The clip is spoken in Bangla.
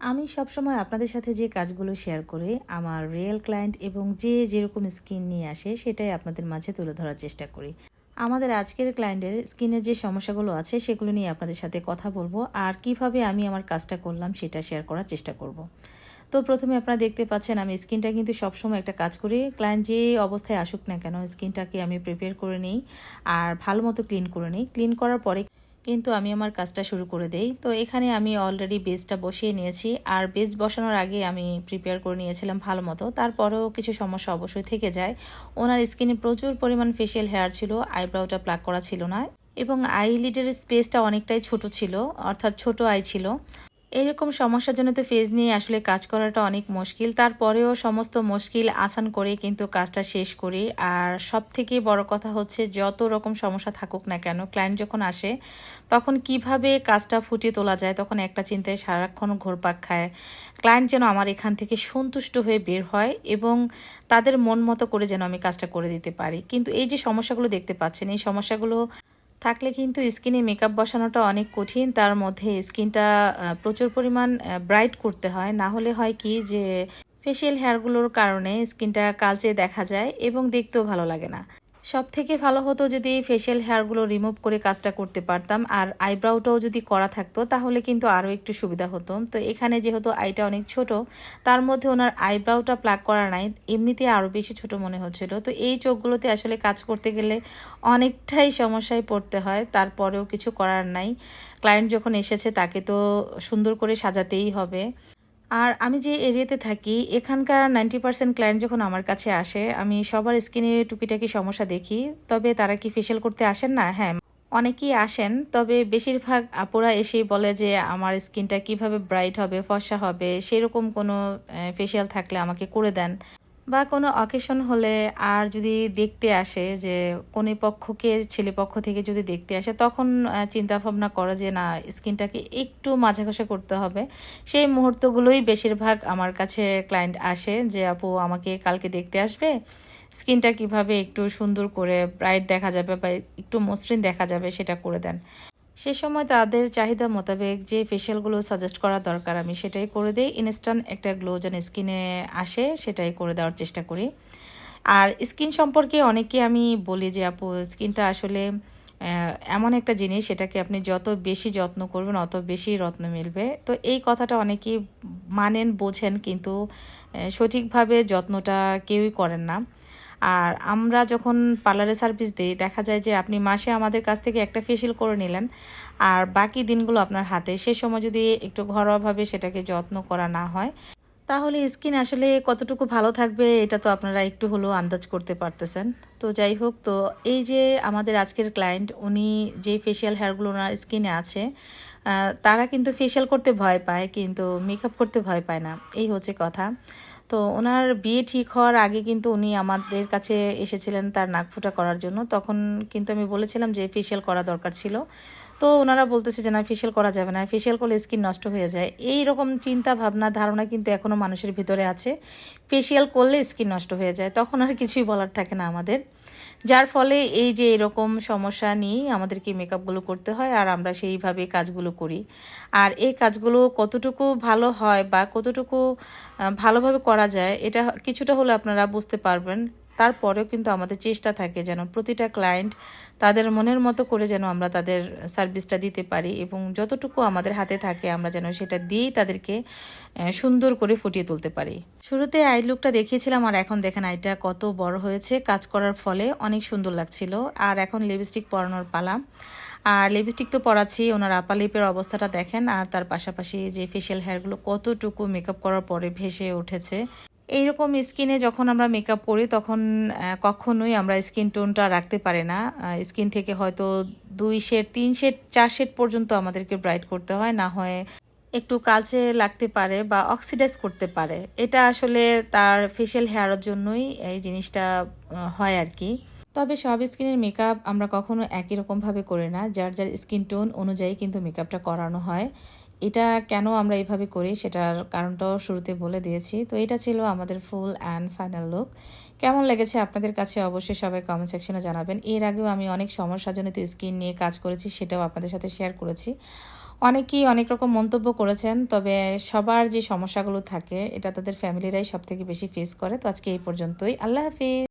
আমি সবসময় আপনাদের সাথে যে কাজগুলো শেয়ার করি, আমার রিয়েল ক্লায়েন্ট এবং যে যেরকম স্কিন নিয়ে আসে সেটাই আপনাদের মাঝে তুলে ধরার চেষ্টা করি। আমাদের আজকের ক্লায়েন্টের স্কিনের যে সমস্যাগুলো আছে সেগুলো নিয়ে আপনাদের সাথে কথা বলবো আর কিভাবে আমি আমার কাজটা করলাম সেটা শেয়ার করার চেষ্টা করব। তো প্রথমে আপনারা দেখতে পাচ্ছেন আমি স্কিনটা কিন্তু সবসময় একটা কাজ করি, ক্লায়েন্ট যে অবস্থায় আসুক না কেন স্কিনটাকে আমি প্রিপেয়ার করে নিই আর ভালো মতো ক্লিন করে নিই। ক্লিন করার পরে কিন্তু আমি আমার কাজটা শুরু করে দেই। তো এখানে আমি অলরেডি বেসটা বসিয়ে নিয়েছি আর বেস বসানোর আগে আমি প্রিপেয়ার করে নিয়েছিলাম ভালো মতো। তারপরেও কিছু সমস্যা অবশ্যই থেকে যায়। ওনার স্কিনে প্রচুর পরিমাণ ফেশিয়াল হেয়ার ছিল, আইব্রাউটা প্লাক করা ছিল না এবং আইলিডের স্পেসটা অনেকটাই ছোট ছিল, অর্থাৎ ছোট আই ছিল। এরকম সমস্যাজনিত ফেজ নিয়ে আসলে কাজ করাটা অনেক মুশকিল। তারপরেও সমস্ত মুশকিল আসান করে কিন্তু কাজটা শেষ করি। আর সবথেকে বড় কথা হচ্ছে যত রকম সমস্যা থাকুক না কেন ক্লায়েন্ট যখন আসে তখন কিভাবে কাজটা ফুটিয়ে তোলা যায় তখন একটা চিন্তায় সারাক্ষণ ঘুরপাক খায়। ক্লায়েন্ট যেন আমার এখান থেকে সন্তুষ্ট হয়ে বের হয় এবং তাদের মন মতো করে যেন আমি কাজটা করে দিতে পারি। কিন্তু এই যে সমস্যাগুলো দেখতে পাচ্ছেন এই সমস্যাগুলো থাকলে কিন্তু স্কিনে মেকআপ বসানোটা অনেক কঠিন। তার মধ্যে স্কিনটা প্রচুর পরিমাণ ব্রাইট করতে হয়, না হলে হয় কি যে ফেশিয়াল হেয়ারগুলোর কারণে স্কিনটা কালচে দেখা যায় এবং দেখতেও ভালো লাগে না। সব থেকে ভালো হতো যদি ফেশিয়াল হেয়ারগুলো রিমুভ করে কাজটা করতে পারতাম আর আইব্রাউটাও যদি করা থাকতো তাহলে কিন্তু আরও একটু সুবিধা হতো। তো এখানে যেহেতু আইটা অনেক ছোট, তার মধ্যে ওনার আইব্রাউটা প্লাক করা নাই, এমনিতে আরও বেশি ছোট মনে হচ্ছিল। তো এই চোখগুলোতে আসলে কাজ করতে গেলে অনেকটাই সমস্যায় পড়তে হয়, তারপরেও কিছু করার নাই। ক্লায়েন্ট যখন এসেছে তাকে তো সুন্দর করে সাজাতেই হবে। আর আমি যে এরিয়াতে থাকি এখানকার 90% ক্লায়েন্ট যখন আমার কাছে আসে আমি সবার স্কিনে টুকিটাকি সমস্যা দেখি। তবে তারা কি ফেশিয়াল করতে আসেন না? হ্যাঁ, অনেকেই আসেন, তবে বেশিরভাগ আপুরা এসেই বলে যে আমার স্কিনটা কিভাবে ব্রাইট হবে, ফর্সা হবে, সেরকম কোনো ফেশিয়াল থাকলে আমাকে করে দেন। বা কোনো অকেশন হলে আর যদি দেখতে আসে যে কনে পক্ষকে ছেলে পক্ষ থেকে যদি দেখতে আসে তখন চিন্তা ভাবনা করে যে না স্কিনটাকে একটু মাঝে ঘষে করতে হবে। সেই মুহূর্তগুলোই বেশিরভাগ আমার কাছে ক্লায়েন্ট আসে যে আপু আমাকে কালকে দেখতে আসবে, স্কিনটা কিভাবে একটু সুন্দর করে ব্রাইট দেখা যাবে বা একটু মসৃণ দেখা যাবে সেটা করে দেন। সে সময় তাদের চাহিদা মোতাবেক যে ফেশিয়ালগুলো সাজেস্ট করা দরকার আমি সেটাই করে দিই। ইনস্ট্যান্ট একটা গ্লো যেন স্কিনে আসে সেটাই করে দেওয়ার চেষ্টা করি। আর স্কিন সম্পর্কে অনেকে আমি বলি যে আপু স্কিনটা আসলে এমন একটা জিনিস, সেটাকে আপনি যত বেশি যত্ন করবেন অত বেশি রত্ন মিলবে। তো এই কথাটা অনেকেই মানেন, বোঝেন, কিন্তু সঠিকভাবে যত্নটা কেউই করেন না। আর আমরা যখন পার্লারে সার্ভিস দিই দেখা যায় যে আপনি মাসে আমাদের কাছ থেকে একটা ফেশিয়াল করে নিলেন আর বাকি দিনগুলো আপনার হাতে। সে সময় যদি একটু ঘরোয়াভাবে সেটাকে যত্ন করা না হয় তাহলে স্কিন আসলে কতটুকু ভালো থাকবে এটা তো আপনারা একটু হলেও আন্দাজ করতে পারতেছেন। তো যাই হোক, তো এই যে আমাদের আজকের ক্লায়েন্ট উনি যে ফেশিয়াল হেয়ারগুলো ওনার স্কিনে আছে তারা কিন্তু ফেশিয়াল করতে ভয় পায় কিন্তু মেকআপ করতে ভয় পায় না, এই হচ্ছে কথা। তো ওনার বিয়ে ঠিক হওয়ার আগে কিন্তু উনি আমাদের কাছে এসেছিলেন তার নাকফুটা করার জন্য। তখন কিন্তু আমি বলেছিলাম যে ফেশিয়াল করা দরকার ছিল। তো ওনারা বলতেছে যে না ফেশিয়াল করা যাবে না, ফেশিয়াল করলে স্কিন নষ্ট হয়ে যায়। এই রকম চিন্তা ভাবনা ধারণা কিন্তু এখনও মানুষের ভিতরে আছে, ফেশিয়াল করলে স্কিন নষ্ট হয়ে যায়। তখন আর কিছুই বলার থাকে না আমাদের, যার ফলে এই যে এরকম সমস্যা নিয়ে আমাদেরকে মেকআপগুলো করতে হয় আর আমরা সেইভাবে কাজগুলো করি। আর এই কাজগুলো কতটুকু ভালো হয় বা কতটুকু ভালোভাবে করা যায় এটা কিছুটা হলে আপনারা বুঝতে পারবেন। তারপরেও কিন্তু আমাদের চেষ্টা থাকে যেন প্রতিটা ক্লায়েন্ট তাদের মনের মতো করে যেন আমরা তাদের সার্ভিসটা দিতে পারি এবং যতটুকু আমাদের হাতে থাকে আমরা যেন সেটা দিয়েই তাদেরকে সুন্দর করে ফুটিয়ে তুলতে পারি। শুরুতে আই লুকটা দেখিয়েছিলাম আর এখন দেখেন আইটা কত বড় হয়েছে, কাজ করার ফলে অনেক সুন্দর লাগছিল। আর এখন লিপস্টিক পরানোর পালা। আর লিপস্টিক তো পরাচ্ছি, ওনার আপার লিপের অবস্থাটা দেখেন আর তার পাশাপাশি যে ফেশিয়াল হেয়ারগুলো কতটুকু মেকআপ করার পরে ভেসে উঠেছে। এইরকম স্কিনে যখন আমরা মেকআপ করি তখন কখনোই আমরা স্কিন টোনটা রাখতে পারি না। স্কিন থেকে হয়তো 2 শেড 3 শেড 4 শেড পর্যন্ত আমাদেরকে ব্রাইট করতে হয়, না হয় একটু কালচে লাগতে পারে বা অক্সিডাইজ করতে পারে। এটা আসলে তার ফেশিয়াল হেয়ারের জন্যই এই জিনিসটা হয় আর কি। তবে সব স্কিনের মেকআপ আমরা কখনো একই রকমভাবে করি না, যার যার স্কিন টোন অনুযায়ী কিন্তু মেকআপটা করানো হয়। এটা কেন আমরা এইভাবে করি সেটার কারণটাও শুরুতে বলে দিয়েছি। তো এটা ছিল আমাদের ফুল অ্যান্ড ফাইনাল লুক। কেমন লেগেছে আপনাদের কাছে অবশ্যই সবাই কমেন্ট সেকশনে জানাবেন। এর আগেও আমি অনেক সমস্যাজনিত স্কিন নিয়ে কাজ করেছি, সেটাও আপনাদের সাথে শেয়ার করেছি। অনেকেই অনেক রকম মন্তব্য করেছেন, তবে সবার যে সমস্যাগুলো থাকে এটা তাদের ফ্যামিলিরাই সব থেকে বেশি ফেস করে। তো আজকে এই পর্যন্তই। আল্লাহ হাফিজ।